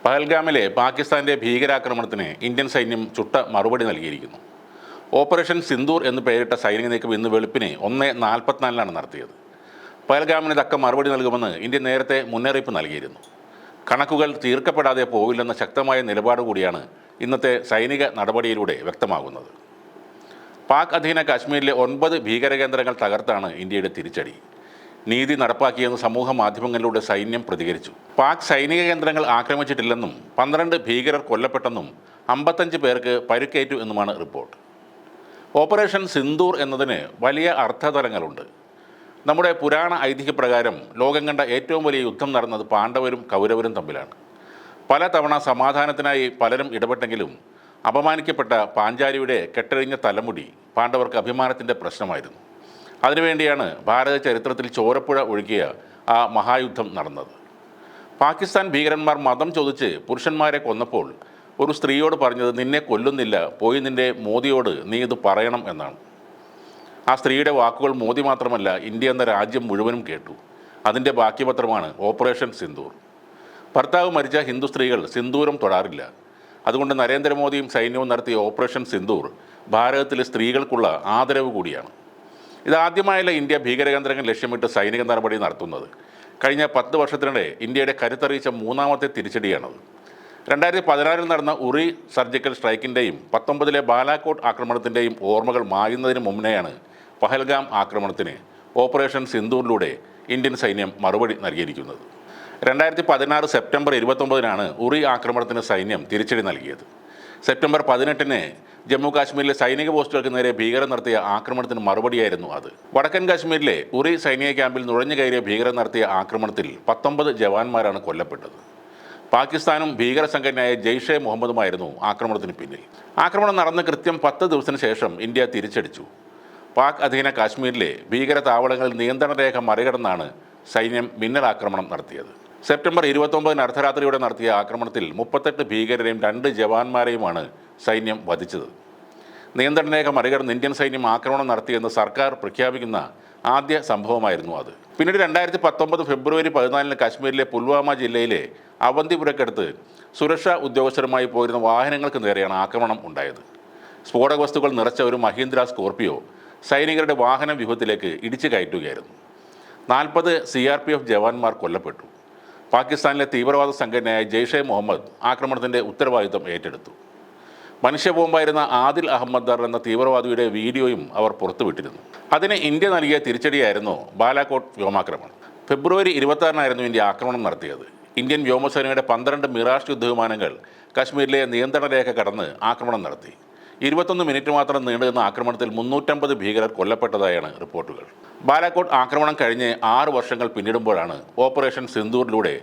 പഹൽഗാമിലെ പാകിസ്ഥാന്റെ ഭീകരാക്രമണത്തിന് ഇന്ത്യൻ സൈന്യം ചുട്ട മറുപടി നൽകിയിരിക്കുന്നു. ഓപ്പറേഷൻ സിന്ദൂർ എന്ന് പേരിട്ട സൈനിക നീക്കം ഇന്ന് വെളുപ്പിന് 1:44 നടത്തിയത്. പഹൽഗാമിന് തക്ക മറുപടി നൽകുമെന്ന് ഇന്ത്യ നേരത്തെ മുന്നറിയിപ്പ് നൽകിയിരുന്നു. കണക്കുകൾ തീർക്കപ്പെടാതെ പോവില്ലെന്ന ശക്തമായ നിലപാട് കൂടിയാണ് ഇന്നത്തെ സൈനിക നടപടിയിലൂടെ വ്യക്തമാകുന്നത്. പാക് അധീന കാശ്മീരിലെ 9 ഭീകരകേന്ദ്രങ്ങൾ തകർത്താണ് ഇന്ത്യയുടെ തിരിച്ചടി. നീതി നടപ്പാക്കിയെന്ന് സമൂഹ മാധ്യമങ്ങളിലൂടെ സൈന്യം പ്രതികരിച്ചു. പാക് സൈനിക കേന്ദ്രങ്ങൾ ആക്രമിച്ചിട്ടില്ലെന്നും 12 ഭീകരർ കൊല്ലപ്പെട്ടെന്നും 55 പേർക്ക് പരിക്കേറ്റു എന്നുമാണ് റിപ്പോർട്ട്. ഓപ്പറേഷൻ സിന്ദൂർ എന്നതിന് വലിയ അർത്ഥതലങ്ങളുണ്ട്. നമ്മുടെ പുരാണ ഐതിഹ്യപ്രകാരം ലോകം കണ്ട ഏറ്റവും വലിയ യുദ്ധം നടന്നത് പാണ്ഡവരും കൗരവരും തമ്മിലാണ്. പല തവണ സമാധാനത്തിനായി പലരും ഇടപെട്ടെങ്കിലും അപമാനിക്കപ്പെട്ട പാഞ്ചാലിയുടെ കെട്ടഴിഞ്ഞ തലമുടി പാണ്ഡവർക്ക് അഭിമാനത്തിൻ്റെ പ്രശ്നമായിരുന്നു. അതിനുവേണ്ടിയാണ് ഭാരത ചരിത്രത്തിൽ ചോരപ്പുഴ ഒഴുകിയ ആ മഹായുദ്ധം നടന്നത്. പാകിസ്ഥാൻ ഭീകരന്മാർ മതം ചോദിച്ച് പുരുഷന്മാരെ കൊന്നപ്പോൾ ഒരു സ്ത്രീയോട് പറഞ്ഞത് നിന്നെ കൊല്ലുന്നില്ല, പോയി നിൻ്റെ മോദിയോട് നീ ഇത് പറയണം എന്നാണ്. ആ സ്ത്രീയുടെ വാക്കുകൾ മോദി മാത്രമല്ല ഇന്ത്യ എന്ന രാജ്യം മുഴുവനും കേട്ടു. അതിൻ്റെ ബാക്കി പത്രമാണ് ഓപ്പറേഷൻ സിന്ദൂർ. ഭർത്താവ് മരിച്ച ഹിന്ദു സ്ത്രീകൾ സിന്ദൂരം തൊടാറില്ല. അതുകൊണ്ട് നരേന്ദ്രമോദിയും സൈന്യവും നടത്തിയ ഓപ്പറേഷൻ സിന്ദൂർ ഭാരതത്തിലെ സ്ത്രീകൾക്കുള്ള ആദരവ് കൂടിയാണ്. ഇതാദ്യമായല്ല ഇന്ത്യ ഭീകരകേന്ദ്രങ്ങൾ ലക്ഷ്യമിട്ട് സൈനിക നടപടി നടത്തുന്നത്. കഴിഞ്ഞ 10 വർഷത്തിനിടെ ഇന്ത്യയുടെ കരുത്തറിയിച്ച മൂന്നാമത്തെ തിരിച്ചടിയാണത്. 2016 നടന്ന ഉറി സർജിക്കൽ സ്ട്രൈക്കിൻ്റെയും 19 ബാലാക്കോട്ട് ആക്രമണത്തിൻ്റെയും ഓർമ്മകൾ മായുന്നതിന് മുന്നേയാണ് പഹൽഗാം ആക്രമണത്തിന് ഓപ്പറേഷൻ സിന്ദൂറിലൂടെ ഇന്ത്യൻ സൈന്യം മറുപടി നൽകിയിരിക്കുന്നത്. 2016 സെപ്റ്റംബർ 29 ഉറി ആക്രമണത്തിന് സൈന്യം തിരിച്ചടി നൽകിയത്. സെപ്റ്റംബർ 18 ജമ്മു കാശ്മീരിലെ സൈനിക പോസ്റ്റുകൾക്ക് നേരെ ഭീകരർ നടത്തിയ ആക്രമണത്തിന് മറുപടിയായിരുന്നു അത്. വടക്കൻ കാശ്മീരിലെ ഉറി സൈനിക ക്യാമ്പിൽ നുഴഞ്ഞു കയറിയ ഭീകരർ നടത്തിയ ആക്രമണത്തിൽ 19 ജവാന്മാരാണ് കൊല്ലപ്പെട്ടത്. പാകിസ്ഥാനും ഭീകര സംഘടനയായ ജെയ്ഷെ മുഹമ്മദുമായിരുന്നു ആക്രമണത്തിന് പിന്നിൽ. ആക്രമണം നടന്ന് കൃത്യം 10 ദിവസത്തിന് ശേഷം ഇന്ത്യ തിരിച്ചടിച്ചു. പാക് അധീന കാശ്മീരിലെ ഭീകര താവളങ്ങളിൽ നിയന്ത്രണ രേഖ മറികടന്നാണ് സൈന്യം മിന്നലാക്രമണം നടത്തിയത്. സെപ്റ്റംബർ 29 അർദ്ധരാത്രിയോടെ നടത്തിയ ആക്രമണത്തിൽ 38 ഭീകരരെയും 2 ജവാന്മാരെയുമാണ് സൈന്യം വധിച്ചത്. നിയന്ത്രണ രേഖ മറികടന്ന് ഇന്ത്യൻ സൈന്യം ആക്രമണം നടത്തിയെന്ന് സർക്കാർ പ്രഖ്യാപിക്കുന്ന ആദ്യ സംഭവമായിരുന്നു അത്. പിന്നീട് 2019 ഫെബ്രുവരി 14 കാശ്മീരിലെ പുൽവാമ ജില്ലയിലെ അവന്തിപുരക്കടുത്ത് സുരക്ഷാ ഉദ്യോഗസ്ഥരുമായി പോയിരുന്ന വാഹനങ്ങൾക്ക് നേരെയാണ് ആക്രമണം ഉണ്ടായത്. സ്ഫോടക വസ്തുക്കൾ നിറച്ച ഒരു മഹീന്ദ്ര സ്കോർപിയോ സൈനികരുടെ വാഹന വ്യൂഹത്തിലേക്ക് ഇടിച്ചു കയറ്റുകയായിരുന്നു. 40 CRPF ജവാന്മാർ കൊല്ലപ്പെട്ടു. പാകിസ്ഥാനിലെ തീവ്രവാദ സംഘടനയായ ജെയ്ഷെ മുഹമ്മദ് ആക്രമണത്തിൻ്റെ ഉത്തരവാദിത്തം ഏറ്റെടുത്തു. മനുഷ്യ ബോംബായിരുന്ന ആദിൽ അഹമ്മദ് ദർ എന്ന തീവ്രവാദിയുടെ വീഡിയോയും അവർ പുറത്തുവിട്ടിരുന്നു. അതിന് ഇന്ത്യ നൽകിയ തിരിച്ചടിയായിരുന്നു ബാലാക്കോട്ട് വ്യോമാക്രമണം. ഫെബ്രുവരി 26 ഇന്ത്യ ആക്രമണം നടത്തിയത്. ഇന്ത്യൻ വ്യോമസേനയുടെ 12 മിറാഷ് യുദ്ധവിമാനങ്ങൾ കശ്മീരിലെ നിയന്ത്രണ രേഖ കടന്ന് ആക്രമണം നടത്തി. 21 മിനിറ്റ് മാത്രം നീണ്ടുനിന്ന ആക്രമണത്തിൽ 350 ഭീകരർ കൊല്ലപ്പെട്ടതായാണ് റിപ്പോർട്ടുകൾ. ബാലാക്കോട്ട് ആക്രമണം കഴിഞ്ഞ് 6 വർഷങ്ങൾ പിന്നിടുമ്പോഴാണ് ഓപ്പറേഷൻ സിന്ദൂറിലൂടെ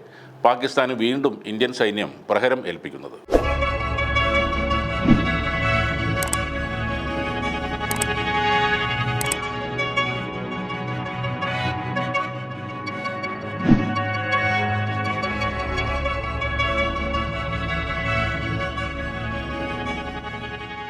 പാകിസ്ഥാന് വീണ്ടും ഇന്ത്യൻ സൈന്യം പ്രഹരം ഏൽപ്പിക്കുന്നത്.